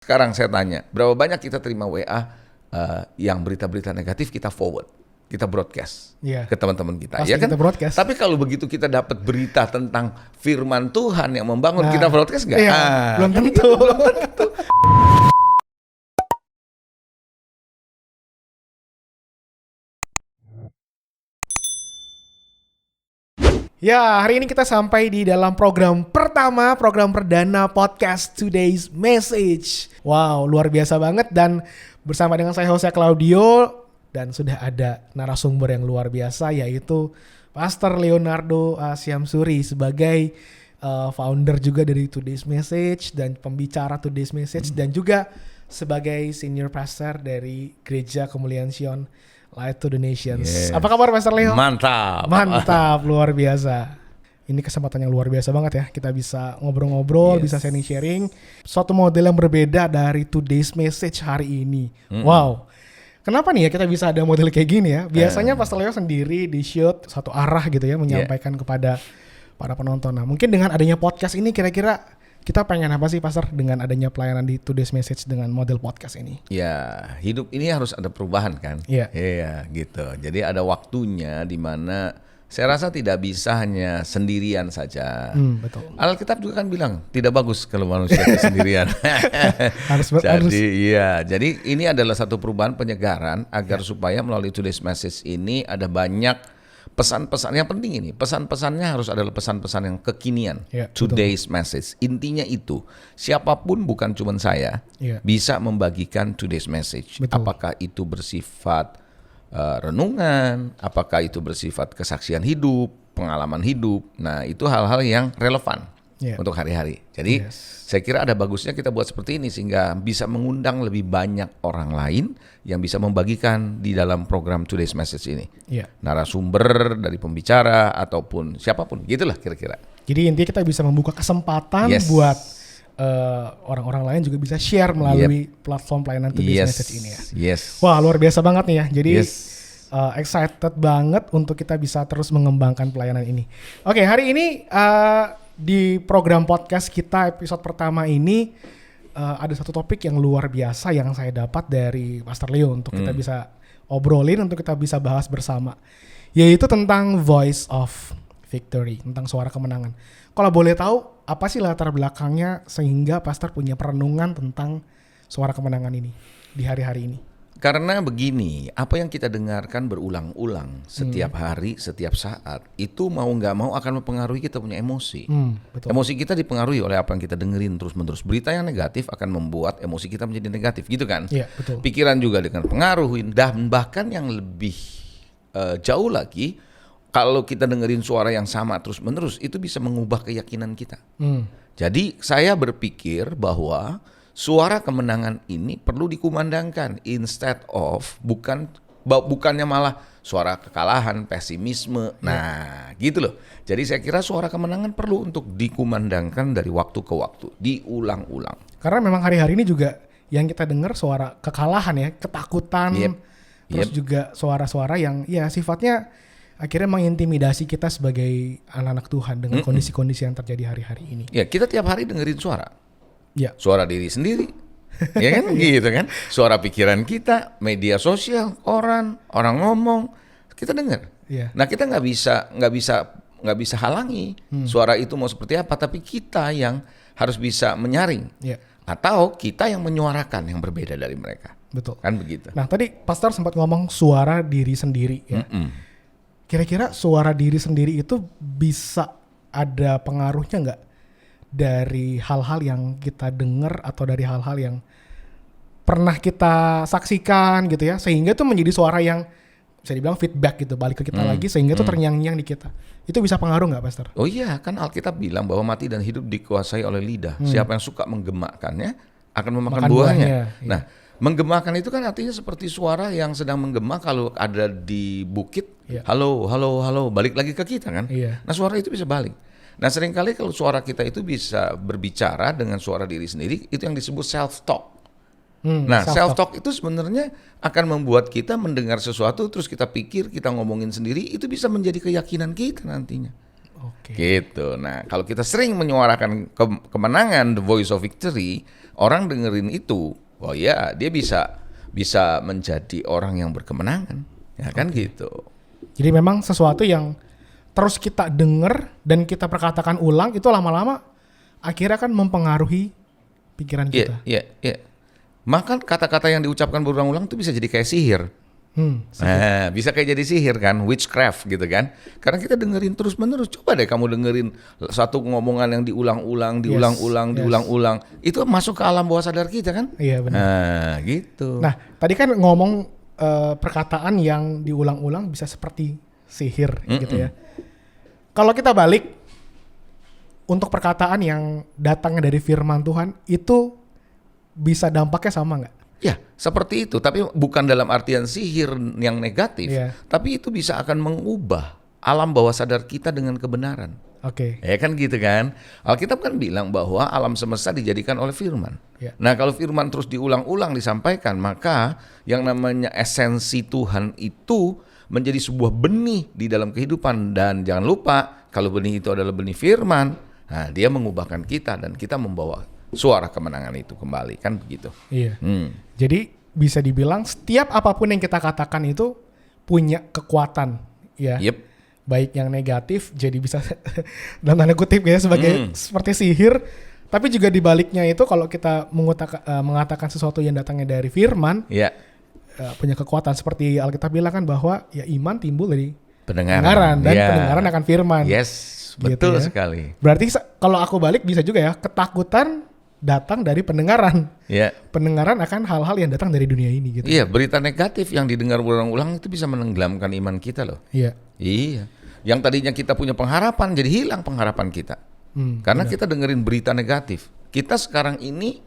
Sekarang saya tanya, berapa banyak kita terima WA yang berita-berita negatif kita forward, kita broadcast ke teman-teman kita, ya kan? Kita broadcast. Tapi kalau begitu kita dapat berita tentang firman Tuhan yang membangun, kita broadcast nggak? Iya, belum tentu. Ya, hari ini kita sampai di dalam program pertama, program perdana podcast Today's Message. Wow, luar biasa banget, dan bersama dengan saya Jose Claudio dan sudah ada narasumber yang luar biasa, yaitu Pastor Leonardo Syamsuri sebagai founder juga dari Today's Message dan pembicara Today's Message, dan juga sebagai senior pastor dari Gereja Kemuliaan Sion Light to the Nations. Yes. Apa kabar Pastor Leo? Mantap, luar biasa. Ini kesempatan yang luar biasa banget ya. Kita bisa ngobrol-ngobrol, bisa sharing-sharing. Suatu model yang berbeda dari Today's Message hari ini. Wow. Kenapa nih ya kita bisa ada model kayak gini ya? Biasanya Pastor Leo sendiri di shoot satu arah gitu ya, menyampaikan kepada para penonton. Nah, mungkin dengan adanya podcast ini kira-kira kita pengen apa sih Pastor dengan adanya pelayanan di Today's Message dengan model podcast ini? Ya, hidup ini harus ada perubahan kan? Iya, gitu. Jadi ada waktunya di mana saya rasa tidak bisa hanya sendirian saja. Betul. Alkitab juga kan bilang tidak bagus kalau manusia itu sendirian. Jadi ini adalah satu perubahan penyegaran agar supaya melalui Today's Message ini ada banyak pesan-pesan yang penting. Ini pesan-pesannya harus adalah pesan-pesan yang kekinian. Today's Message intinya itu siapapun, bukan cuma saya, bisa membagikan Today's Message. Apakah itu bersifat renungan, apakah itu bersifat kesaksian hidup, pengalaman hidup. Nah, itu hal-hal yang relevan untuk hari-hari. Jadi saya kira ada bagusnya kita buat seperti ini sehingga bisa mengundang lebih banyak orang lain yang bisa membagikan di dalam program Today's Message ini. Narasumber dari pembicara ataupun siapapun, gitulah kira-kira. Jadi intinya kita bisa membuka kesempatan buat orang-orang lain juga bisa share melalui platform pelayanan Today's Message ini ya. Wah, luar biasa banget nih ya. Jadi excited banget untuk kita bisa terus mengembangkan pelayanan ini. Oke, hari ini di program podcast kita episode pertama ini ada satu topik yang luar biasa yang saya dapat dari Pastor Leo untuk kita bisa obrolin, untuk kita bisa bahas bersama, yaitu tentang Voice of Victory, tentang suara kemenangan. Kalau boleh tahu, apa sih latar belakangnya sehingga Pastor punya perenungan tentang suara kemenangan ini di hari-hari ini? Karena begini, apa yang kita dengarkan berulang-ulang setiap hari, setiap saat, itu mau nggak mau akan mempengaruhi kita punya emosi. Betul. Emosi kita dipengaruhi oleh apa yang kita dengerin terus-menerus. Berita yang negatif akan membuat emosi kita menjadi negatif, gitu kan? Iya, betul. Pikiran juga dengan pengaruhin, dan bahkan yang lebih jauh lagi, kalau kita dengerin suara yang sama terus-menerus, itu bisa mengubah keyakinan kita. Jadi saya berpikir bahwa suara kemenangan ini perlu dikumandangkan instead of bukannya malah suara kekalahan, pesimisme. Nah, gitu loh. Jadi saya kira suara kemenangan perlu untuk dikumandangkan dari waktu ke waktu, diulang-ulang. Karena memang hari-hari ini juga yang kita dengar suara kekalahan ya, ketakutan, terus juga suara-suara yang ya sifatnya akhirnya mengintimidasi kita sebagai anak-anak Tuhan dengan kondisi-kondisi yang terjadi hari-hari ini. Ya, kita tiap hari dengerin suara. Suara diri sendiri, ya kan, gitu kan. Suara pikiran kita, media sosial, orang ngomong, kita dengar. Nah, kita nggak bisa halangi suara itu mau seperti apa, tapi kita yang harus bisa menyaring, atau kita yang menyuarakan yang berbeda dari mereka. Betul. Kan begitu. Nah, tadi Pastor sempat ngomong suara diri sendiri. Ya. Kira-kira suara diri sendiri itu bisa ada pengaruhnya nggak dari hal-hal yang kita dengar atau dari hal-hal yang pernah kita saksikan gitu ya, sehingga itu menjadi suara yang bisa dibilang feedback gitu, balik ke kita lagi sehingga itu terngiang-ngiang di kita. Itu bisa pengaruh nggak, Pastor? Oh iya, kan Alkitab bilang bahwa mati dan hidup dikuasai oleh lidah. Siapa yang suka menggemakannya akan memakan buahnya. Nah, menggemakan itu kan artinya seperti suara yang sedang menggema kalau ada di bukit. Halo, halo, halo, balik lagi ke kita kan. Nah, suara itu bisa balik. Nah, seringkali kalau suara kita itu bisa berbicara dengan suara diri sendiri, itu yang disebut self-talk. Nah, self-talk itu sebenarnya akan membuat kita mendengar sesuatu, terus kita pikir, kita ngomongin sendiri, itu bisa menjadi keyakinan kita nantinya. Gitu. Nah, kalau kita sering menyuarakan kemenangan, the voice of victory, orang dengerin itu, oh ya dia bisa menjadi orang yang berkemenangan, ya kan gitu. Jadi memang sesuatu yang terus kita denger dan kita perkatakan ulang itu lama-lama akhirnya kan mempengaruhi pikiran kita. Iya. Maka kata-kata yang diucapkan berulang-ulang itu bisa jadi kayak sihir. Bisa kayak jadi sihir kan, witchcraft gitu kan. Karena kita dengerin terus-menerus. Coba deh kamu dengerin satu ngomongan yang diulang-ulang. Itu masuk ke alam bawah sadar kita kan? Iya benar. Nah, gitu. Nah, tadi kan ngomong perkataan yang diulang-ulang bisa seperti sihir gitu ya. Kalau kita balik untuk perkataan yang datangnya dari firman Tuhan itu bisa dampaknya sama nggak? Ya, seperti itu. Tapi bukan dalam artian sihir yang negatif. Tapi itu bisa akan mengubah alam bawah sadar kita dengan kebenaran. Oke. Ya kan gitu kan. Alkitab kan bilang bahwa alam semesta dijadikan oleh firman. Nah kalau firman terus diulang-ulang disampaikan, maka yang namanya esensi Tuhan itu menjadi sebuah benih di dalam kehidupan. Dan jangan lupa kalau benih itu adalah benih firman, nah dia mengubahkan kita dan kita membawa suara kemenangan itu kembali, kan begitu. Iya. Jadi bisa dibilang setiap apapun yang kita katakan itu punya kekuatan, ya. Baik yang negatif, jadi bisa dalam tanda kutip ya sebagai seperti sihir. Tapi juga dibaliknya itu kalau kita mengatakan sesuatu yang datangnya dari firman, punya kekuatan. Seperti Alkitab bilang kan bahwa ya iman timbul dari pendengaran dan pendengaran akan firman. Yes, betul gitu ya. Sekali. Berarti kalau aku balik bisa juga ya, ketakutan datang dari pendengaran. Pendengaran akan hal-hal yang datang dari dunia ini gitu. Iya, berita negatif yang didengar berulang-ulang itu bisa menenggelamkan iman kita loh. Iya. Yang tadinya kita punya pengharapan jadi hilang pengharapan kita. Karena kita dengerin berita negatif. Kita sekarang ini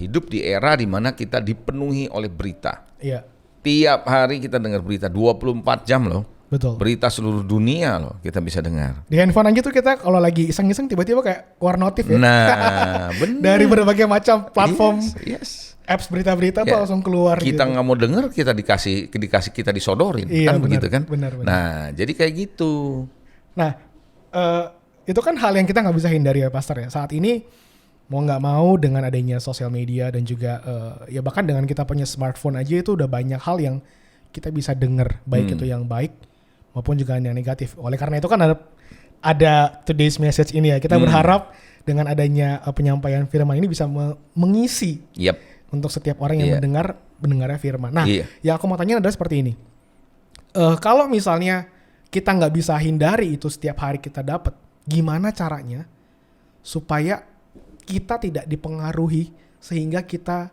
hidup di era di mana kita dipenuhi oleh berita. Tiap hari kita dengar berita 24 jam loh. Betul. Berita seluruh dunia loh kita bisa dengar. Di handphone aja tuh kita kalau lagi iseng-iseng tiba-tiba kayak keluar notif ya. Nah, benar. Dari berbagai macam platform, apps berita-berita tuh langsung keluar. Kita nggak gitu. mau dengar kita dikasih kita disodorin, kan benar, begitu kan? Benar. Nah, jadi kayak gitu. Nah, itu kan hal yang kita nggak bisa hindari ya, Pastor ya. Saat ini mau nggak mau dengan adanya sosial media dan juga ya bahkan dengan kita punya smartphone aja itu udah banyak hal yang kita bisa dengar, baik itu yang baik maupun juga yang negatif. Oleh karena itu kan ada today's message ini ya. Kita berharap dengan adanya penyampaian firman ini bisa mengisi untuk setiap orang yang mendengarnya firman. Nah, yang aku mau tanya adalah seperti ini. Kalau misalnya kita nggak bisa hindari itu setiap hari kita dapat, gimana caranya supaya kita tidak dipengaruhi sehingga kita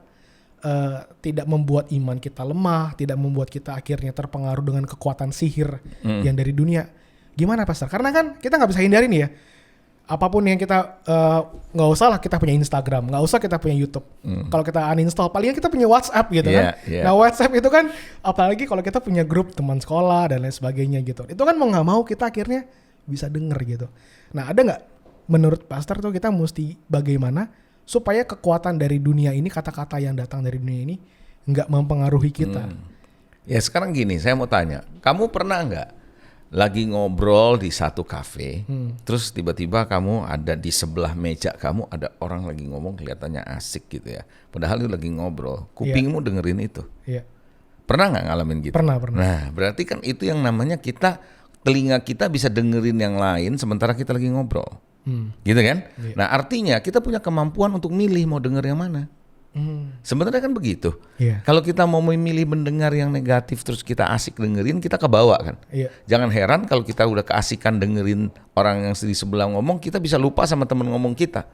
tidak membuat iman kita lemah, tidak membuat kita akhirnya terpengaruh dengan kekuatan sihir yang dari dunia. Gimana Pastor? Karena kan kita nggak bisa hindari nih ya. Apapun yang kita nggak usah lah kita punya Instagram, nggak usah kita punya YouTube. Kalau kita uninstall, palingan kita punya WhatsApp gitu kan. Nah WhatsApp itu kan apalagi kalau kita punya grup teman sekolah dan lain sebagainya gitu. Itu kan mau nggak mau kita akhirnya bisa denger gitu. Nah ada nggak menurut Pastor tuh kita mesti bagaimana supaya kekuatan dari dunia ini, kata-kata yang datang dari dunia ini nggak mempengaruhi kita? Ya sekarang gini, saya mau tanya, kamu pernah nggak lagi ngobrol di satu kafe, terus tiba-tiba kamu ada di sebelah meja kamu ada orang lagi ngomong kelihatannya asik gitu ya, padahal lu lagi ngobrol, kupingmu dengerin itu, pernah nggak ngalamin gitu? Pernah. Nah berarti kan itu yang namanya telinga kita bisa dengerin yang lain sementara kita lagi ngobrol. Gitu kan? Nah artinya kita punya kemampuan untuk milih mau denger yang mana. Sebenarnya kan begitu. Kalau kita mau memilih mendengar yang negatif terus kita asik dengerin, kita kebawa kan. Jangan heran kalau kita udah keasikan dengerin orang yang di sebelah ngomong, kita bisa lupa sama temen ngomong kita.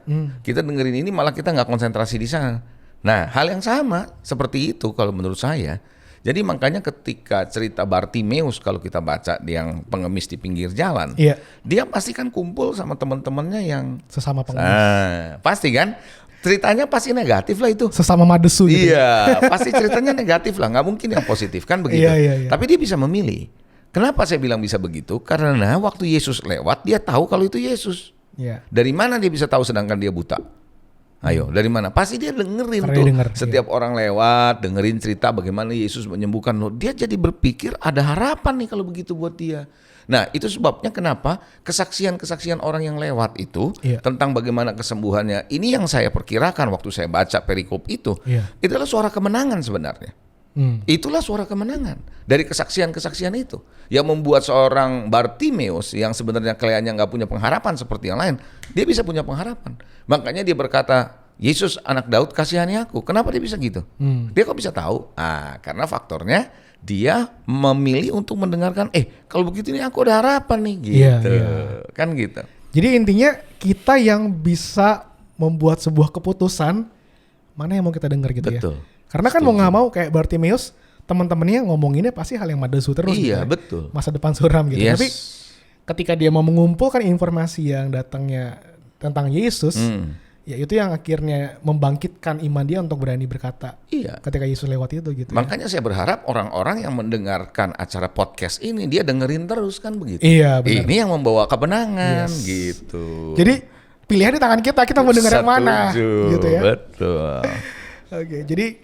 Kita dengerin ini malah kita nggak konsentrasi di sana. Nah hal yang sama seperti itu kalau menurut saya. Jadi makanya ketika cerita Bartimeus kalau kita baca yang pengemis di pinggir jalan, dia pasti kan kumpul sama teman-temannya yang sesama pengemis. Pasti kan ceritanya pasti negatif lah itu. Sesama madesu gitu. Iya, pasti ceritanya negatif lah, nggak mungkin yang positif kan begitu. Tapi dia bisa memilih. Kenapa saya bilang bisa begitu? Karena waktu Yesus lewat dia tahu kalau itu Yesus. Dari mana dia bisa tahu sedangkan dia buta? Ayo, dari mana? Pasti dia dengerin tuh. Setiap orang lewat, dengerin cerita bagaimana Yesus menyembuhkan lo. Dia jadi berpikir ada harapan nih kalau begitu buat dia. Nah, itu sebabnya kenapa kesaksian-kesaksian orang yang lewat itu tentang bagaimana kesembuhannya. Ini yang saya perkirakan waktu saya baca perikop itu. Itulah suara kemenangan sebenarnya. Itulah suara kemenangan dari kesaksian-kesaksian itu yang membuat seorang Bartimeus yang sebenarnya kelihatannya nggak punya pengharapan seperti yang lain, dia bisa punya pengharapan. Makanya dia berkata, Yesus anak Daud kasihani aku. Kenapa dia bisa gitu? Dia kok bisa tahu? Karena faktornya dia memilih untuk mendengarkan. Kalau begitu nih aku ada harapan nih, gitu. Kan gitu. Jadi intinya kita yang bisa membuat sebuah keputusan mana yang mau kita dengar gitu. Betul. Ya. Karena kan mau nggak mau kayak Bartimeus, teman-temannya ngomonginnya pasti hal yang madasu terus. Iya, gitu, betul. Masa depan suram gitu. Tapi ketika dia mau mengumpulkan informasi yang datangnya tentang Yesus, ya itu yang akhirnya membangkitkan iman dia untuk berani berkata. Ketika Yesus lewat itu gitu. Makanya saya berharap orang-orang yang mendengarkan acara podcast ini dia dengerin terus kan begitu. Iya, benar. Ini yang membawa kemenangan gitu. Jadi pilihan di tangan kita mau dengar yang mana gitu ya. Betul. Oke, jadi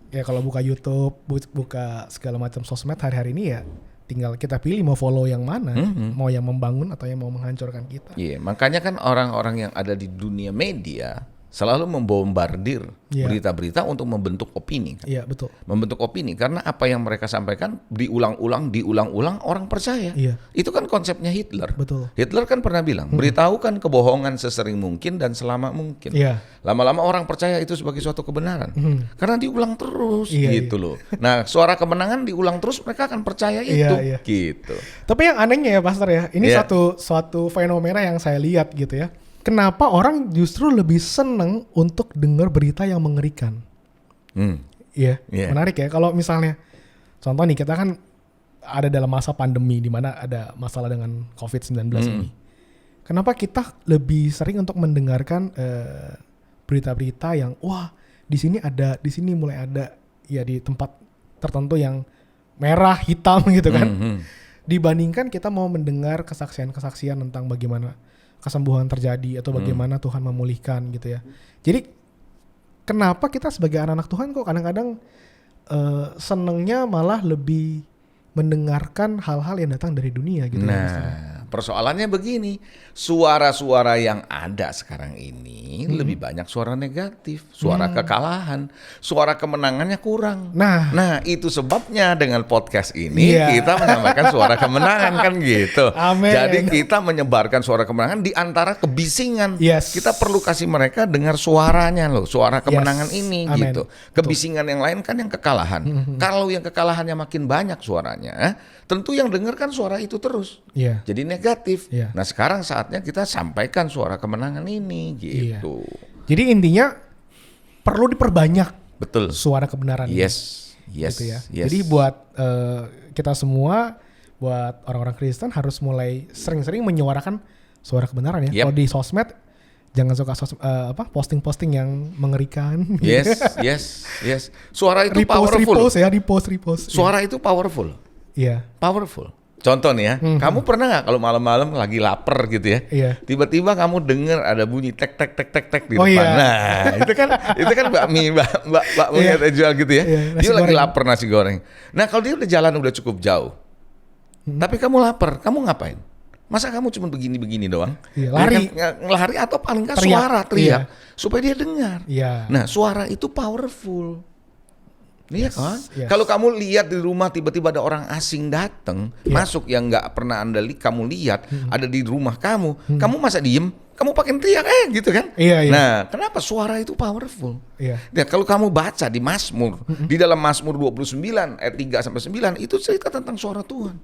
ya kalau buka YouTube, buka segala macam sosmed hari-hari ini ya tinggal kita pilih mau follow yang mana, mau yang membangun atau yang mau menghancurkan kita. Makanya kan orang-orang yang ada di dunia media selalu membombardir berita-berita untuk membentuk opini kan? Iya, betul. Membentuk opini karena apa yang mereka sampaikan diulang-ulang orang percaya. Itu kan konsepnya Hitler. Betul. Hitler kan pernah bilang, beritahukan kebohongan sesering mungkin dan selama mungkin. Lama-lama orang percaya itu sebagai suatu kebenaran. Karena diulang terus gitu loh. Nah, suara kemenangan diulang terus mereka akan percaya itu gitu. Tapi yang anehnya ya Pastor ya, ini suatu fenomena yang saya lihat gitu ya. Kenapa orang justru lebih seneng untuk dengar berita yang mengerikan? Menarik ya. Kalau misalnya, contoh nih kita kan ada dalam masa pandemi di mana ada masalah dengan COVID-19 ini. Kenapa kita lebih sering untuk mendengarkan berita-berita yang wah di sini mulai ada ya di tempat tertentu yang merah, hitam gitu kan. Dibandingkan kita mau mendengar kesaksian-kesaksian tentang bagaimana kesembuhan terjadi atau bagaimana Tuhan memulihkan gitu ya. Jadi kenapa kita sebagai anak-anak Tuhan kok kadang-kadang senengnya malah lebih mendengarkan hal-hal yang datang dari dunia gitu. Nah, persoalannya begini, suara-suara yang ada sekarang ini lebih banyak suara negatif, suara kekalahan, suara kemenangannya kurang. Nah, itu sebabnya dengan podcast ini kita menyampaikan suara kemenangan kan gitu. Amen. Jadi kita menyebarkan suara kemenangan di antara kebisingan. Kita perlu kasih mereka dengar suaranya loh, suara kemenangan ini gitu. Kebisingan yang lain kan yang kekalahan. Kalau yang kekalahannya makin banyak suaranya, tentu yang dengar kan suara itu terus. Jadi negatif. Nah, sekarang saatnya kita sampaikan suara kemenangan ini gitu. Jadi intinya perlu diperbanyak. Betul. Suara kebenaran. Gitu ya. Jadi buat kita semua, buat orang-orang Kristen harus mulai sering-sering menyuarakan suara kebenaran ya. Kalau di sosmed jangan suka posting-posting yang mengerikan. Yes. Suara itu powerful. Repost. Suara itu powerful. Powerful. Contoh nih ya, kamu pernah nggak kalau malam-malam lagi lapar gitu ya, tiba-tiba kamu dengar ada bunyi tek di depan. Nah, itu kan bakmi yang jual gitu ya. Dia lagi lapar nasi goreng. Nah, kalau dia udah jalan udah cukup jauh, tapi kamu lapar, kamu ngapain? Masa kamu cuma begini-begini doang? Lari atau paling nggak suara teriak supaya dia dengar. Nah, suara itu powerful. Iya kan? Kalau kamu lihat di rumah tiba-tiba ada orang asing datang masuk yang nggak pernah kamu lihat ada di rumah kamu, kamu masa diem? Kamu pakai teriak gitu kan? Nah, kenapa suara itu powerful? Nah, kalau kamu baca di Mazmur, di dalam Mazmur 29 ayat 3 sampai 9 itu cerita tentang suara Tuhan.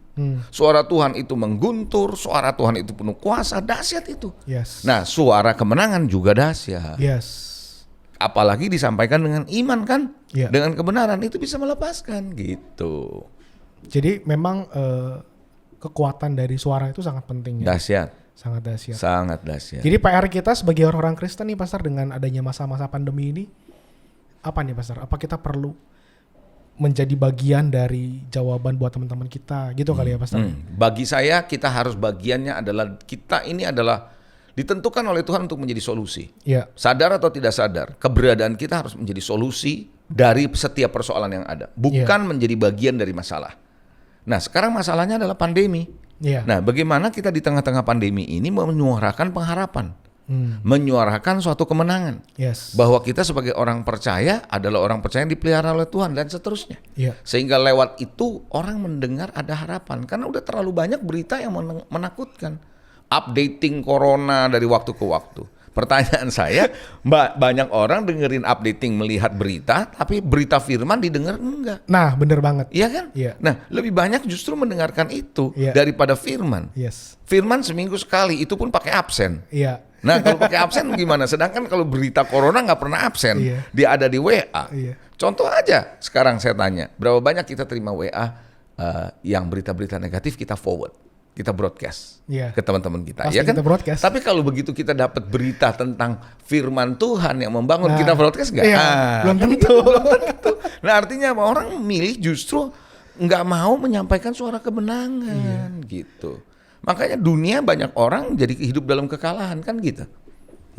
Suara Tuhan itu mengguntur, suara Tuhan itu penuh kuasa, dahsyat itu. Nah, suara kemenangan juga dahsyat. Apalagi disampaikan dengan iman kan, dengan kebenaran itu bisa melepaskan gitu. Jadi memang kekuatan dari suara itu sangat penting ya. Sangat dahsyat. Jadi PR kita sebagai orang-orang Kristen nih Pastor, dengan adanya masa-masa pandemi ini, apa nih Pastor? Apa kita perlu menjadi bagian dari jawaban buat teman-teman kita gitu kali ya Pastor? Bagi saya kita harus bagiannya adalah kita ini adalah ditentukan oleh Tuhan untuk menjadi solusi. Yeah. Sadar atau tidak sadar, keberadaan kita harus menjadi solusi dari setiap persoalan yang ada, bukan menjadi bagian dari masalah. Nah, sekarang masalahnya adalah pandemi. Yeah. Nah, bagaimana kita di tengah-tengah pandemi ini menyuarakan pengharapan, menyuarakan suatu kemenangan, bahwa kita sebagai orang percaya adalah orang percaya yang dipelihara oleh Tuhan dan seterusnya. Sehingga lewat itu orang mendengar ada harapan, karena udah terlalu banyak berita yang menakutkan. Updating corona dari waktu ke waktu. Pertanyaan saya, banyak orang dengerin updating melihat berita, tapi berita firman didengar enggak. Nah, bener banget. Iya kan? Yeah. Nah, lebih banyak justru mendengarkan itu daripada firman. Firman seminggu sekali, itu pun pakai absen. Nah, kalau pakai absen gimana? Sedangkan kalau berita corona nggak pernah absen, dia ada di WA. Contoh aja, sekarang saya tanya, berapa banyak kita terima WA yang berita-berita negatif kita forward? Kita broadcast ke teman-teman kita, ya kan? Tapi kalau begitu kita dapat berita tentang firman Tuhan yang membangun, kita broadcast nggak? Belum tentu. Nah, artinya orang milih justru nggak mau menyampaikan suara kemenangan, gitu. Makanya dunia banyak orang jadi hidup dalam kekalahan, kan gitu.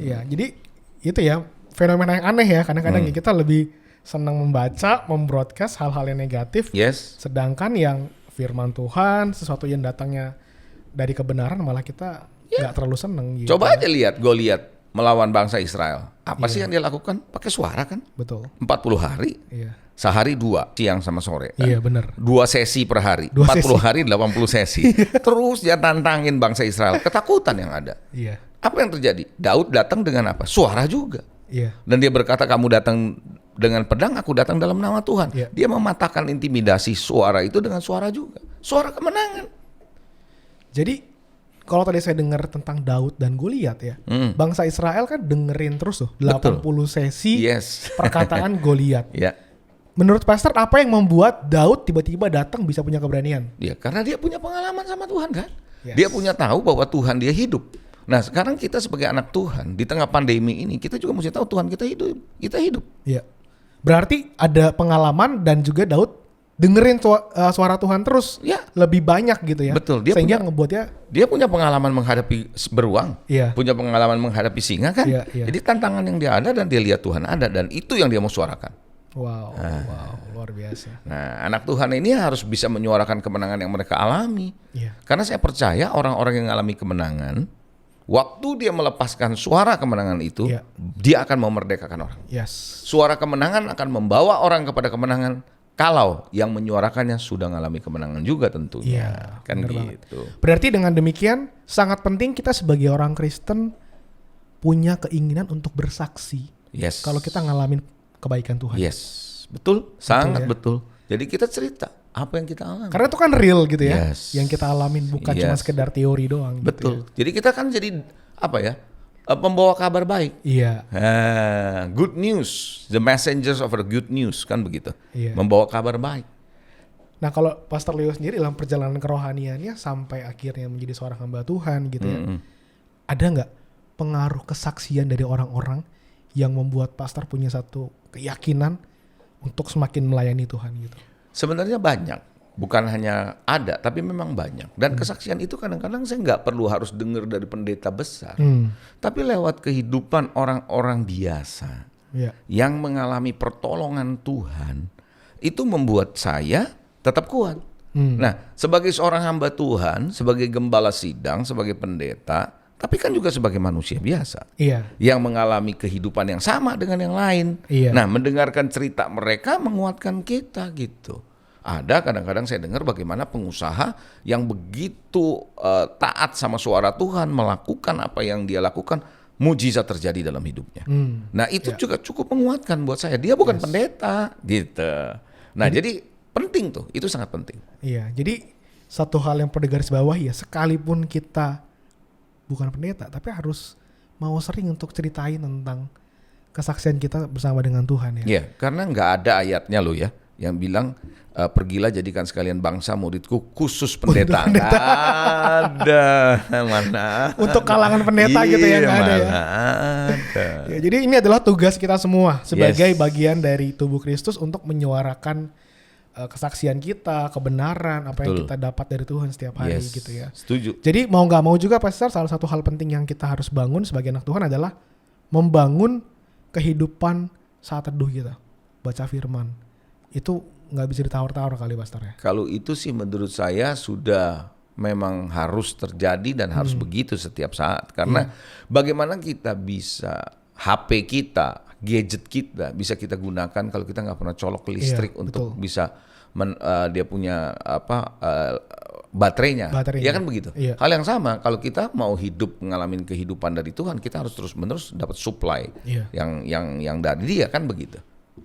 Iya, jadi itu ya fenomena yang aneh ya. Kadang-kadang kita lebih senang membaca, membroadcast hal-hal yang negatif, sedangkan yang firman Tuhan, sesuatu yang datangnya dari kebenaran malah kita nggak terlalu seneng. Gitu. Coba aja lihat Goliat melawan bangsa Israel. Apa sih yang dia lakukan? Pakai suara kan? Betul. 40 hari. Sehari 2, siang sama sore. Kan? Iya benar. 2 sesi per hari. 40 hari 80 sesi. Terus dia tantangin bangsa Israel. Ketakutan yang ada. Apa yang terjadi? Daud datang dengan apa? Suara juga. Dan dia berkata, kamu datang dengan pedang, aku datang dalam nama Tuhan. Dia mematahkan intimidasi suara itu dengan suara juga. Suara kemenangan. Jadi kalau tadi saya dengar tentang Daud dan Goliat ya, bangsa Israel kan dengerin terus tuh 80 sesi perkataan Goliat. Menurut Pastor, apa yang membuat Daud tiba-tiba datang bisa punya keberanian? Ya karena dia punya pengalaman sama Tuhan kan. Dia punya tahu bahwa Tuhan dia hidup. Nah sekarang kita sebagai anak Tuhan di tengah pandemi ini, kita juga mesti tahu Tuhan kita hidup. Kita hidup. Berarti ada pengalaman dan juga Daud dengerin suara Tuhan terus lebih banyak gitu ya. Betul. Sehingga ngebuatnya dia punya pengalaman menghadapi beruang, punya pengalaman menghadapi singa kan. Jadi tantangan yang dia ada dan dia lihat Tuhan ada, dan itu yang dia mau suarakan. Wow, luar biasa. Nah, anak Tuhan ini harus bisa menyuarakan kemenangan yang mereka alami. Karena saya percaya orang-orang yang mengalami kemenangan, waktu dia melepaskan suara kemenangan itu, dia akan memerdekakan orang. Suara kemenangan akan membawa orang kepada kemenangan. Kalau yang menyuarakannya sudah mengalami kemenangan juga tentunya, kan gitu. Berarti dengan demikian sangat penting kita sebagai orang Kristen punya keinginan untuk bersaksi. Kalau kita ngalamin kebaikan Tuhan. Betul, sangat betul. Jadi kita cerita apa yang kita alami. Karena itu kan real gitu ya, yang kita alamin bukan cuma sekedar teori doang. Betul. Gitu ya. Jadi kita kan jadi apa ya? Pembawa kabar baik. Good news, the messengers of the good news kan begitu. Membawa kabar baik. Nah kalau Pastor Leo sendiri dalam perjalanan kerohaniannya sampai akhirnya menjadi seorang hamba Tuhan gitu ya, ada nggak pengaruh kesaksian dari orang-orang yang membuat Pastor punya satu keyakinan untuk semakin melayani Tuhan gitu? Sebenarnya banyak. Bukan hanya ada, tapi memang banyak. Dan kesaksian itu kadang-kadang saya nggak perlu harus dengar dari pendeta besar. Tapi lewat kehidupan orang-orang biasa yang mengalami pertolongan Tuhan, itu membuat saya tetap kuat. Nah, sebagai seorang hamba Tuhan, sebagai gembala sidang, sebagai pendeta, tapi kan juga sebagai manusia biasa yang mengalami kehidupan yang sama dengan yang lain. Nah, mendengarkan cerita mereka menguatkan kita gitu. Ada kadang-kadang saya dengar bagaimana pengusaha yang begitu taat sama suara Tuhan, melakukan apa yang dia lakukan, mujizat terjadi dalam hidupnya. Nah itu juga cukup menguatkan buat saya. Dia bukan pendeta gitu. Nah jadi penting tuh, itu sangat penting. Iya, jadi satu hal yang perlu digarisbawahi ya, sekalipun kita bukan pendeta, tapi harus mau sering untuk ceritain tentang kesaksian kita bersama dengan Tuhan ya. Iya, karena nggak ada ayatnya loh ya yang bilang pergilah jadikan sekalian bangsa muridku khusus pendeta. Ada mana? Untuk kalangan pendeta gitu ya, nggak ada ya. Ya. Jadi ini adalah tugas kita semua sebagai bagian dari tubuh Kristus untuk menyuarakan kesaksian kita, kebenaran, apa yang kita dapat dari Tuhan setiap hari gitu ya. Setuju. Jadi mau nggak mau juga Pastor, salah satu hal penting yang kita harus bangun sebagai anak Tuhan adalah membangun kehidupan saat teduh kita, baca firman. Itu nggak bisa ditawar-tawar kali Pastor ya. Kalau itu sih menurut saya sudah memang harus terjadi dan harus begitu setiap saat. Karena bagaimana kita bisa HP kita, gadget kita bisa kita gunakan kalau kita nggak pernah colok listrik untuk bisa dia punya baterainya. Ya kan begitu. Hal yang sama kalau kita mau hidup ngalamin kehidupan dari Tuhan, kita harus terus-menerus dapat supply yang dari Dia, kan begitu.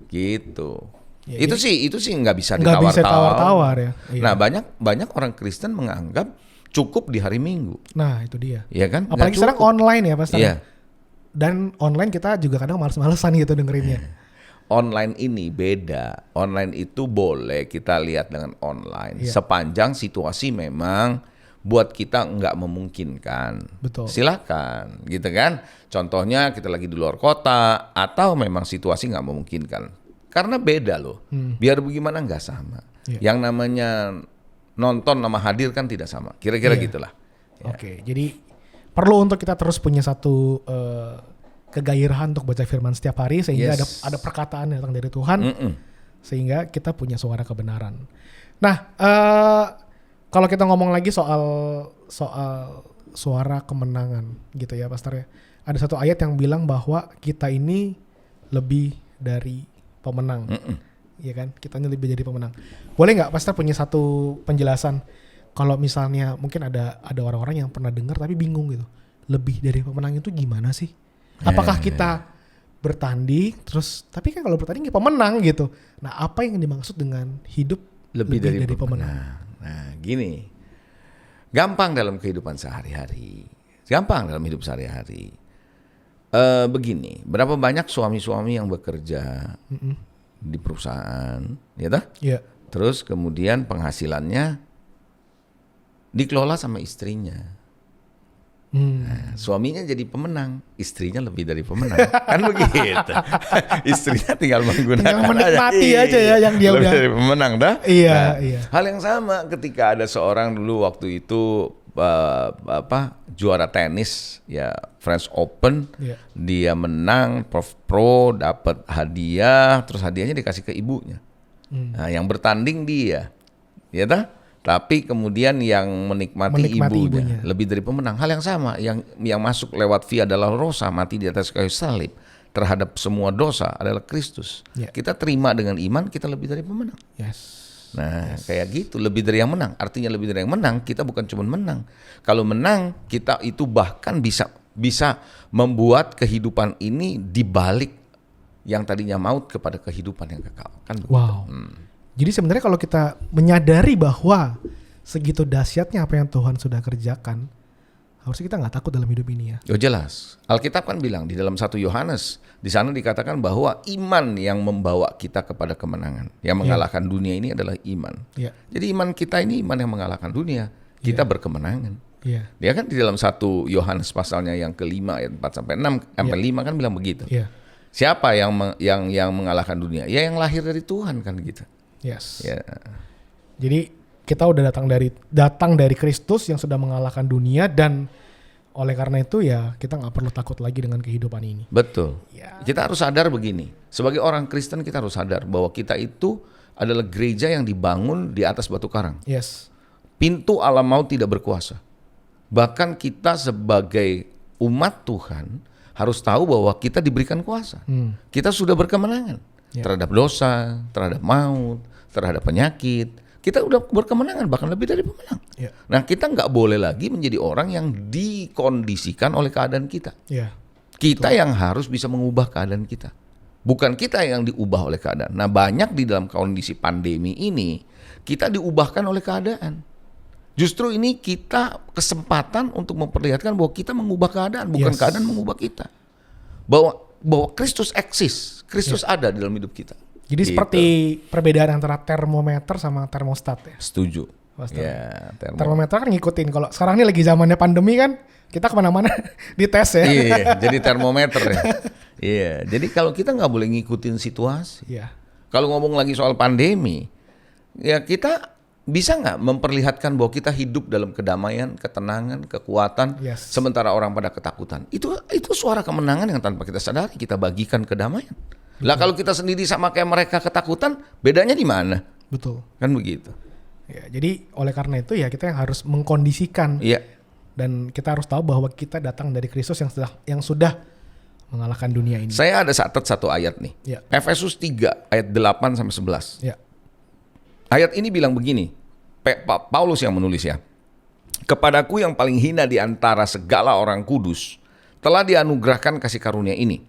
Gitu. Ya, itu sih nggak bisa ditawar-tawar ya. Nah, banyak orang Kristen menganggap cukup di hari Minggu. Nah, itu dia. Iya kan? Apalagi sekarang online ya, Pastor. Iya. Dan online kita juga kadang males-malesan gitu dengerinnya. Online ini beda. Online itu boleh kita lihat dengan online. Sepanjang situasi memang buat kita nggak memungkinkan. Betul. Silakan, gitu kan. Contohnya kita lagi di luar kota atau memang situasi nggak memungkinkan. Karena beda loh. Biar bagaimana nggak sama. Yang namanya nonton sama hadir kan tidak sama. Kira-kira gitulah. Oke, jadi perlu untuk kita terus punya satu kegairahan untuk baca firman setiap hari sehingga ada perkataan yang datang dari Tuhan sehingga kita punya suara kebenaran. Nah, kalau kita ngomong lagi soal suara kemenangan gitu ya Pastor ya. Ada satu ayat yang bilang bahwa kita ini lebih dari pemenang. Ya kan? Kita ini lebih dari pemenang. Boleh nggak Pastor punya satu penjelasan kalau misalnya mungkin ada orang-orang yang pernah dengar tapi bingung gitu. Lebih dari pemenang itu gimana sih? Apakah kita bertanding terus tapi kan kalau bertanding ya pemenang gitu. Nah, apa yang dimaksud dengan hidup lebih dari pemenang? Nah, gini. Gampang dalam kehidupan sehari-hari. Gampang dalam hidup sehari-hari. Begini, berapa banyak suami-suami yang bekerja di perusahaan, ya toh? Iya. Terus kemudian penghasilannya dikelola sama istrinya. Nah, suaminya jadi pemenang, istrinya lebih dari pemenang, kan begitu. Istrinya tinggal menikmati aja ya yang dia lebih udah dari pemenang dah. Iya. Hal yang sama ketika ada seorang dulu waktu itu juara tenis ya French Open, dia menang pro dapat hadiah, terus hadiahnya dikasih ke ibunya. Nah, yang bertanding dia, ya dah. Tapi kemudian yang menikmati ibunya lebih dari pemenang. Hal yang sama, yang masuk lewat Via Dolorosa, mati di atas kayu salib terhadap semua dosa adalah Kristus. Kita terima dengan iman, kita lebih dari pemenang. Nah, kayak gitu, lebih dari yang menang. Artinya lebih dari yang menang, kita bukan cuma menang. Kalau menang, kita itu bahkan bisa membuat kehidupan ini dibalik yang tadinya maut kepada kehidupan yang kekal. Kan begitu. Wow. Jadi sebenarnya kalau kita menyadari bahwa segitu dahsyatnya apa yang Tuhan sudah kerjakan, harusnya kita nggak takut dalam hidup ini ya. Oh jelas. Alkitab kan bilang di dalam 1 Yohanes, di sana dikatakan bahwa iman yang membawa kita kepada kemenangan. Yang mengalahkan dunia ini adalah iman. Jadi iman kita ini iman yang mengalahkan dunia. Kita berkemenangan. Dia kan di dalam 1 Yohanes pasalnya yang kelima ayat 4-6 sampai 5 kan bilang begitu. Siapa yang mengalahkan dunia? Ya yang lahir dari Tuhan kan gitu. Jadi kita udah datang dari Kristus yang sudah mengalahkan dunia dan oleh karena itu ya kita nggak perlu takut lagi dengan kehidupan ini. Betul. Kita harus sadar begini. Sebagai orang Kristen kita harus sadar bahwa kita itu adalah gereja yang dibangun di atas batu karang. Pintu alam maut tidak berkuasa. Bahkan kita sebagai umat Tuhan harus tahu bahwa kita diberikan kuasa. Kita sudah berkemenangan terhadap dosa, terhadap maut, terhadap penyakit. Kita udah berkemenangan, bahkan lebih dari pemenang. Nah, kita nggak boleh lagi menjadi orang yang dikondisikan oleh keadaan kita. Kita yang harus bisa mengubah keadaan kita. Bukan kita yang diubah oleh keadaan. Nah, banyak di dalam kondisi pandemi ini, kita diubahkan oleh keadaan. Justru ini kita kesempatan untuk memperlihatkan bahwa kita mengubah keadaan, bukan keadaan mengubah kita. Bahwa Kristus eksis, Kristus ada di dalam hidup kita. Jadi seperti perbedaan antara termometer sama termostat ya. Setuju. Termometer kan ngikutin. Kalau sekarang ini lagi zamannya pandemi kan, kita kemana-mana dites ya. Jadi termometer ya. Jadi kalau kita nggak boleh ngikutin situasi. Kalau ngomong lagi soal pandemi, Ya kita bisa nggak memperlihatkan bahwa kita hidup dalam kedamaian, ketenangan, kekuatan, sementara orang pada ketakutan. Itu suara kemenangan yang tanpa kita sadari kita bagikan kedamaian. Lah kalau kita sendiri sama kayak mereka ketakutan, bedanya di mana? Betul. Kan begitu. Ya, jadi oleh karena itu ya kita yang harus mengkondisikan. Iya. Dan kita harus tahu bahwa kita datang dari Kristus yang sudah mengalahkan dunia ini. Saya ada catat satu ayat nih. Ya. Efesus 3 ayat 8 sampai 11. Ya. Ayat ini bilang begini, Paulus yang menulis ya. Kepadaku yang paling hina di antara segala orang kudus, telah dianugerahkan kasih karunia ini,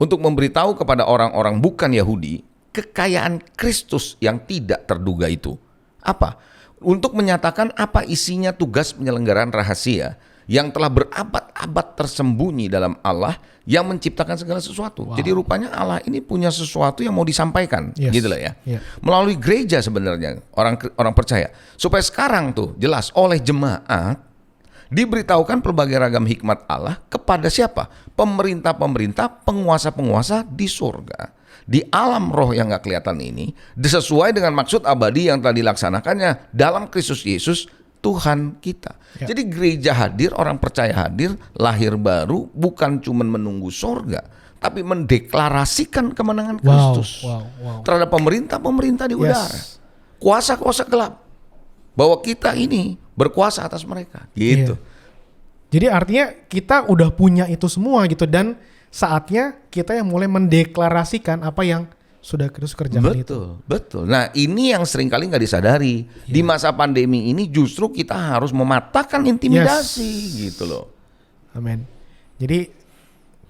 untuk memberitahu kepada orang-orang bukan Yahudi, kekayaan Kristus yang tidak terduga itu. Apa? Untuk menyatakan apa isinya tugas penyelenggaraan rahasia, yang telah berabad-abad tersembunyi dalam Allah yang menciptakan segala sesuatu. Wow. Jadi rupanya Allah ini punya sesuatu yang mau disampaikan, gitu lah ya. Melalui gereja sebenarnya orang percaya. Supaya sekarang tuh jelas oleh jemaat diberitahukan pelbagai ragam hikmat Allah kepada siapa? Pemerintah-pemerintah, penguasa-penguasa di surga. Di alam roh yang gak kelihatan ini, sesuai dengan maksud abadi yang telah dilaksanakannya dalam Kristus Yesus Tuhan kita. Jadi gereja hadir, orang percaya hadir, lahir baru, bukan cuma menunggu surga, tapi mendeklarasikan kemenangan Kristus terhadap pemerintah-pemerintah di udara, kuasa-kuasa gelap, bahwa kita ini berkuasa atas mereka, gitu. Jadi artinya kita udah punya itu semua gitu, dan saatnya kita yang mulai mendeklarasikan apa yang sudah Kristus kerjakan itu. Betul. Nah ini yang seringkali nggak disadari. Di masa pandemi ini justru kita harus mematahkan intimidasi gitu loh. Amin. Jadi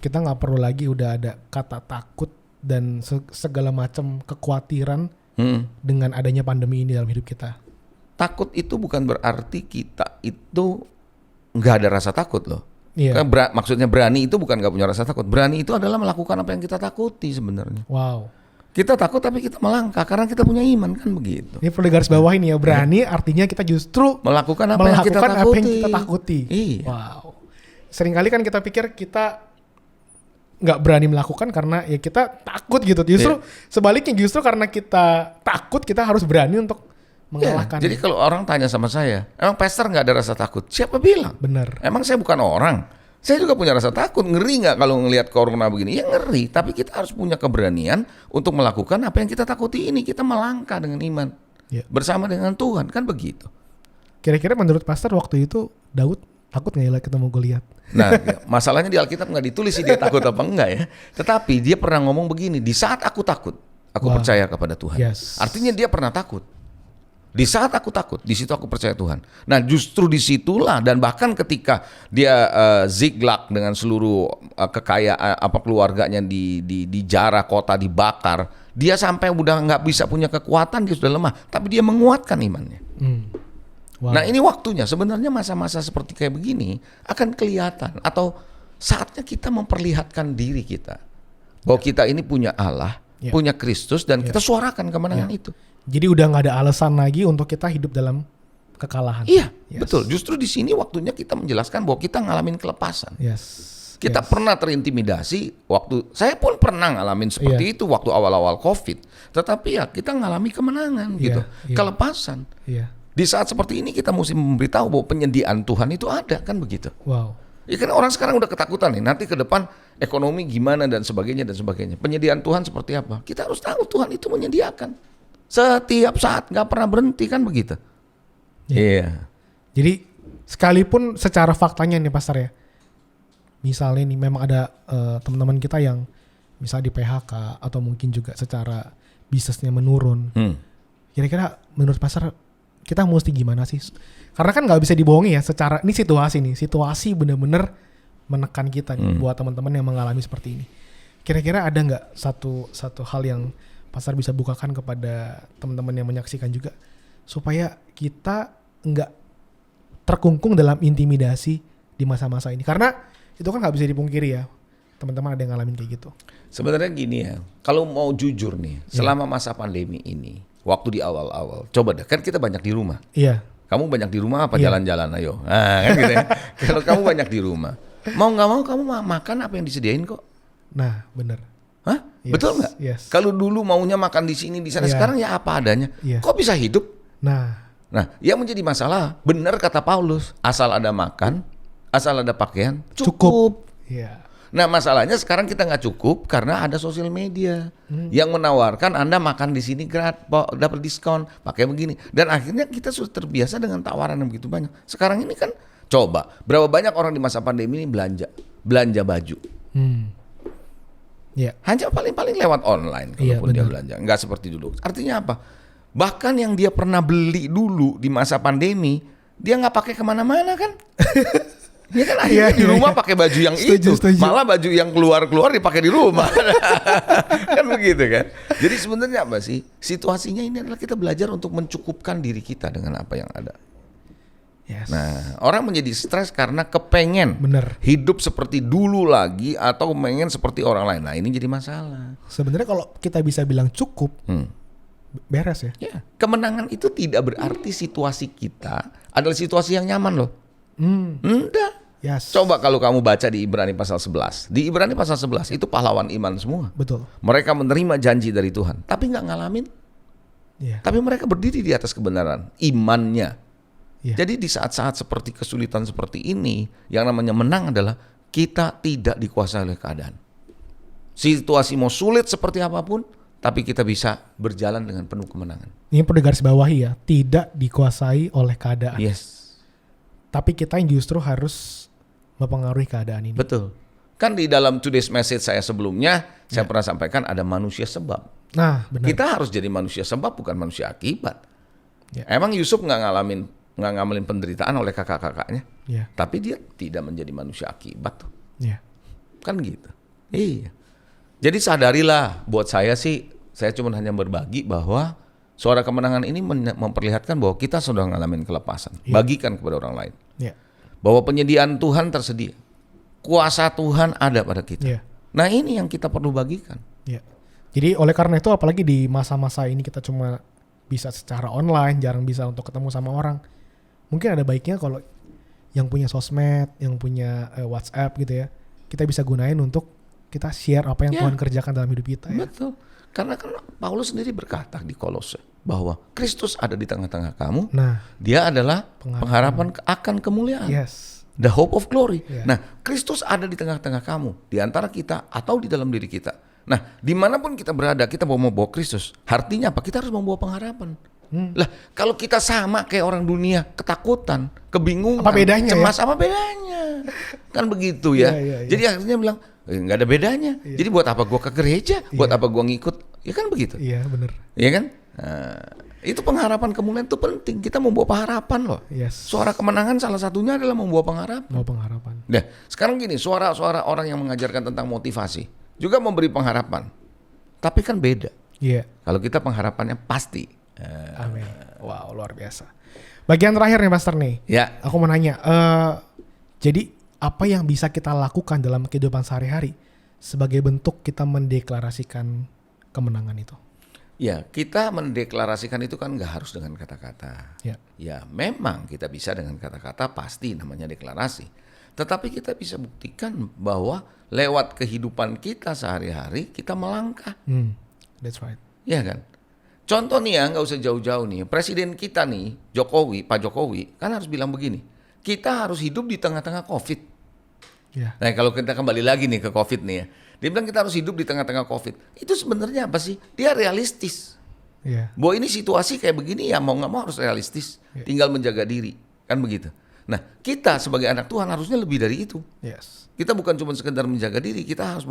kita nggak perlu lagi udah ada kata takut dan segala macam kekhawatiran dengan adanya pandemi ini dalam hidup kita. Takut itu bukan berarti kita itu nggak ada rasa takut loh. Maksudnya berani itu bukan nggak punya rasa takut. Berani itu adalah melakukan apa yang kita takuti sebenarnya. Wow. Kita takut tapi kita melangkah karena kita punya iman, kan begitu. Ini perlu garis bawah ini ya, berani artinya kita justru melakukan apa yang kita takuti. Iya. Wow. Seringkali kan kita pikir kita nggak berani melakukan karena ya kita takut gitu. Justru sebaliknya, justru karena kita takut kita harus berani untuk mengalahkan. Jadi kalau orang tanya sama saya, emang pastor nggak ada rasa takut? Siapa bilang? Benar. Emang saya bukan orang. Saya juga punya rasa takut, ngeri nggak kalau ngelihat corona begini? Ya ngeri, tapi kita harus punya keberanian untuk melakukan apa yang kita takuti ini. Kita melangkah dengan iman bersama dengan Tuhan, kan begitu. Kira-kira menurut pastor waktu itu Daud takut nggak ya ketemu Goliat? Nah, masalahnya di Alkitab nggak ditulis sih dia takut apa enggak ya. Tetapi dia pernah ngomong begini, di saat aku takut, aku percaya kepada Tuhan. Artinya dia pernah takut. Di saat aku takut, di situ aku percaya Tuhan. Nah, justru disitulah, dan bahkan ketika dia Ziklag dengan seluruh kekayaan keluarganya dijarah, kota dibakar, dia sampai udah nggak bisa punya kekuatan, dia sudah lemah, tapi dia menguatkan imannya. Nah, ini waktunya sebenarnya masa-masa seperti kayak begini akan kelihatan, atau saatnya kita memperlihatkan diri kita bahwa kita ini punya Allah, punya Kristus, dan kita suarakan kemenangan itu. Jadi udah nggak ada alasan lagi untuk kita hidup dalam kekalahan. Iya, betul. Justru di sini waktunya kita menjelaskan bahwa kita ngalamin kelepasan. Kita pernah terintimidasi waktu, saya pun pernah ngalamin seperti itu waktu awal-awal COVID. Tetapi ya kita ngalami kemenangan gitu, kelepasan. Di saat seperti ini kita mesti memberitahu bahwa penyediaan Tuhan itu ada, kan begitu. Wow. Ya kan orang sekarang udah ketakutan nih, nanti ke depan ekonomi gimana dan sebagainya dan sebagainya. Penyediaan Tuhan seperti apa? Kita harus tahu Tuhan itu menyediakan. Setiap saat, nggak pernah berhenti, kan begitu. Jadi sekalipun secara faktanya nih pastor ya, misalnya nih memang ada teman-teman kita yang misalnya di PHK atau mungkin juga secara bisnisnya menurun. Kira-kira menurut pastor kita mesti gimana sih? Karena kan nggak bisa dibohongi ya, secara ini situasi benar-benar menekan kita nih, buat teman-teman yang mengalami seperti ini. Kira-kira ada nggak satu hal yang pastor bisa bukakan kepada teman-teman yang menyaksikan juga, supaya kita nggak terkungkung dalam intimidasi di masa-masa ini? Karena itu kan nggak bisa dipungkiri ya, teman-teman ada yang ngalamin kayak gitu. Sebenarnya gini ya, kalau mau jujur nih, selama masa pandemi ini, waktu di awal-awal, coba deh, kan kita banyak di rumah. Kamu banyak di rumah apa jalan-jalan, ayo. Nah, kan gitu ya. Kalau kamu banyak di rumah, mau nggak mau kamu makan apa yang disediain kok. Nah, bener. Hah? Yes, betul nggak? Yes. Kalau dulu maunya makan di sini, di sana, sekarang ya apa adanya. Kok bisa hidup? Nah, yang menjadi masalah, benar kata Paulus, asal ada makan, asal ada pakaian, cukup. Yeah. Nah, masalahnya sekarang kita nggak cukup karena ada sosial media yang menawarkan Anda makan di sini gratis, dapat diskon, pakai begini, dan akhirnya kita sudah terbiasa dengan tawaran yang begitu banyak. Sekarang ini kan coba berapa banyak orang di masa pandemi ini belanja baju. Yeah. Hanya paling lewat online kalaupun dia belanja, nggak seperti dulu. Artinya apa? Bahkan yang dia pernah beli dulu di masa pandemi, dia nggak pakai kemana-mana kan? Dia kan akhirnya di rumah pakai baju yang setuju. Malah baju yang keluar dipakai di rumah. Kan begitu kan? Jadi sebenarnya apa sih? Situasinya ini adalah kita belajar untuk mencukupkan diri kita dengan apa yang ada. Yes. Nah, orang menjadi stres karena kepengen hidup seperti dulu lagi atau pengen seperti orang lain. Nah, ini jadi masalah. Sebenarnya kalau kita bisa bilang cukup, beres ya. Ya. Kemenangan itu tidak berarti situasi kita adalah situasi yang nyaman loh. Enggak. Yes. Coba kalau kamu baca di Ibrani pasal 11. Di Ibrani pasal 11 itu pahlawan iman semua. Betul. Mereka menerima janji dari Tuhan, tapi nggak ngalamin. Yeah. Tapi mereka berdiri di atas kebenaran imannya. Yeah. Jadi di saat-saat seperti kesulitan seperti ini, yang namanya menang adalah kita tidak dikuasai oleh keadaan. Situasi mau sulit seperti apapun, tapi kita bisa berjalan dengan penuh kemenangan. Ini perlu digarisbawahi ya, tidak dikuasai oleh keadaan. Yes. Tapi kita yang justru harus mempengaruhi keadaan ini. Betul. Kan di dalam today's message saya sebelumnya, saya pernah sampaikan ada manusia sebab. Nah, benar. Kita harus jadi manusia sebab, bukan manusia akibat. Ya. Emang Yusuf nggak ngalamin penderitaan oleh kakak-kakaknya, tapi dia tidak menjadi manusia akibat tuh. Ya. Kan gitu. Iya. Jadi sadarilah, buat saya sih, saya cuma hanya berbagi bahwa suara kemenangan ini memperlihatkan bahwa kita sudah ngalamin kelepasan. Bagikan kepada orang lain. Ya. Bahwa penyediaan Tuhan tersedia. Kuasa Tuhan ada pada kita. Yeah. Nah, ini yang kita perlu bagikan. Yeah. Jadi oleh karena itu, apalagi di masa-masa ini kita cuma bisa secara online, jarang bisa untuk ketemu sama orang. Mungkin ada baiknya kalau yang punya sosmed, yang punya WhatsApp gitu ya, kita bisa gunain untuk kita share apa yang Tuhan kerjakan dalam hidup kita. Ya. Betul. Karena kan Paulus sendiri berkata di Kolose bahwa Kristus ada di tengah-tengah kamu. Nah, dia adalah pengharapan akan kemuliaan. Yes. The hope of glory. Yeah. Nah, Kristus ada di tengah-tengah kamu, di antara kita atau di dalam diri kita. Nah, dimanapun kita berada, kita mau bawa Kristus. Artinya apa? Kita harus membawa pengharapan. Lah, kalau kita sama kayak orang dunia, ketakutan, kebingungan, apa bedanya, cemas, apa bedanya? Kan begitu ya. Jadi akhirnya bilang, nggak ada bedanya. Jadi buat apa gua ke gereja? Buat apa gua ngikut? Ya kan begitu. Iya, benar. Iya kan? Nah, itu pengharapan kemuliaan itu penting. Kita membawa pengharapan loh. Yes. Suara kemenangan salah satunya adalah membawa pengharapan. Membawa pengharapan. Nah, sekarang gini, suara-suara orang yang mengajarkan tentang motivasi juga memberi pengharapan. Tapi kan beda. Iya. Kalau kita pengharapannya pasti. Amin. Wow, luar biasa. Bagian terakhir nih, Pastor nih. Ya. Aku mau nanya. Jadi apa yang bisa kita lakukan dalam kehidupan sehari-hari sebagai bentuk kita mendeklarasikan kemenangan itu? Ya, kita mendeklarasikan itu kan nggak harus dengan kata-kata. Ya, memang kita bisa dengan kata-kata, pasti namanya deklarasi. Tetapi kita bisa buktikan bahwa lewat kehidupan kita sehari-hari kita melangkah. That's right. Ya kan? Contoh nih ya, nggak usah jauh-jauh nih. Presiden kita nih, Pak Jokowi, kan harus bilang begini. Kita harus hidup di tengah-tengah COVID. Yeah. Nah, kalau kita kembali lagi nih ke COVID nih ya. Dia bilang kita harus hidup di tengah-tengah COVID. Itu sebenarnya apa sih? Dia realistis. Yeah. Bahwa ini situasi kayak begini ya mau nggak mau harus realistis. Yeah. Tinggal menjaga diri. Kan begitu. Nah, kita sebagai anak Tuhan harusnya lebih dari itu. Yes. Kita bukan cuma sekedar menjaga diri. Kita harus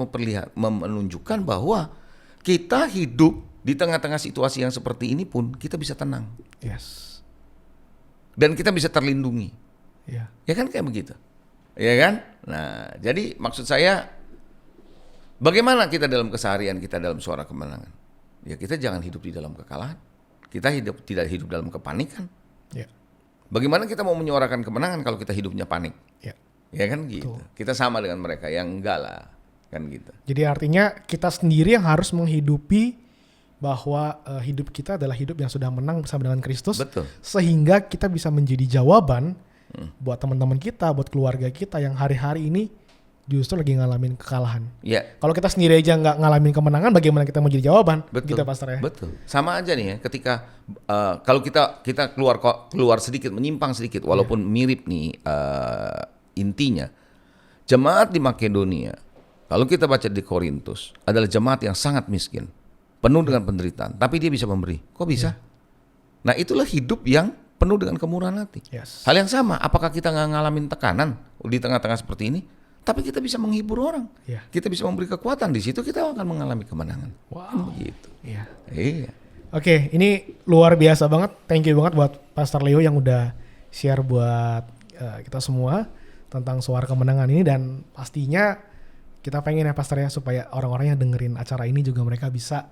menunjukkan bahwa kita hidup di tengah-tengah situasi yang seperti ini pun kita bisa tenang. Yes. Dan kita bisa terlindungi. Yeah. Ya kan kayak begitu. Ya kan? Nah, jadi maksud saya bagaimana kita dalam keseharian kita dalam suara kemenangan? Ya kita jangan hidup di dalam kekalahan. Kita tidak hidup dalam kepanikan. Ya. Bagaimana kita mau menyuarakan kemenangan kalau kita hidupnya panik? Ya. Ya kan gitu. Betul. Kita sama dengan mereka yang enggak lah. Kan gitu. Jadi artinya kita sendiri yang harus menghidupi bahwa hidup kita adalah hidup yang sudah menang bersama dengan Kristus. Betul. Sehingga kita bisa menjadi jawaban buat teman-teman kita, buat keluarga kita yang hari-hari ini justru lagi ngalamin kekalahan. Ya. Kalau kita sendiri aja nggak ngalamin kemenangan, bagaimana kita mau jadi jawaban? Betul. Gitu Pastor ya. Betul. Sama aja nih ya, ketika kalau kita keluar sedikit, menyimpang sedikit, walaupun mirip nih intinya, jemaat di Makedonia, kalau kita baca di Korintus, adalah jemaat yang sangat miskin, penuh dengan penderitaan, tapi dia bisa memberi. Kok bisa? Nah, itulah hidup yang penuh dengan kemurahan hati. Yes. Hal yang sama, apakah kita nggak ngalamin tekanan di tengah-tengah seperti ini? Tapi kita bisa menghibur orang, kita bisa memberi kekuatan, di situ kita akan mengalami kemenangan. Wow. Begitu. Iya. Oke, ini luar biasa banget. Thank you banget buat Pastor Leo yang udah share buat kita semua tentang suara kemenangan ini, dan pastinya kita pengen ya Pastor ya supaya orang-orang yang dengerin acara ini juga mereka bisa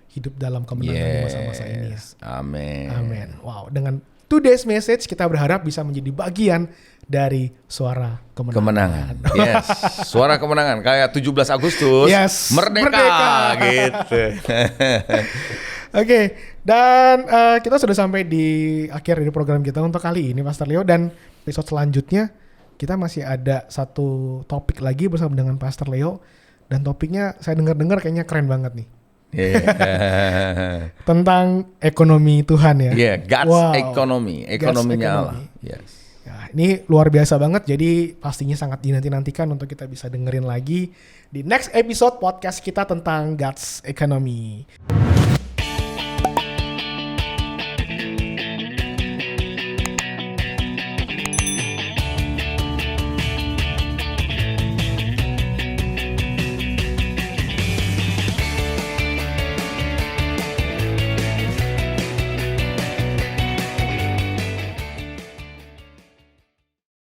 hidup dalam kemenangan di masa-masa ini ya. Amin. Wow, dengan Today's Message kita berharap bisa menjadi bagian dari suara kemenangan. Yes, suara kemenangan kayak 17 Agustus, merdeka. Gitu. Oke, dan kita sudah sampai di akhir dari program kita untuk kali ini Pastor Leo, dan episode selanjutnya kita masih ada satu topik lagi bersama dengan Pastor Leo, dan topiknya saya dengar-dengar kayaknya keren banget nih. Tentang ekonomi Tuhan ya. God's economy, ekonominya Allah. Yes. Ya, ini luar biasa banget, jadi pastinya sangat dinanti-nantikan untuk kita bisa dengerin lagi di next episode podcast kita tentang God's economy.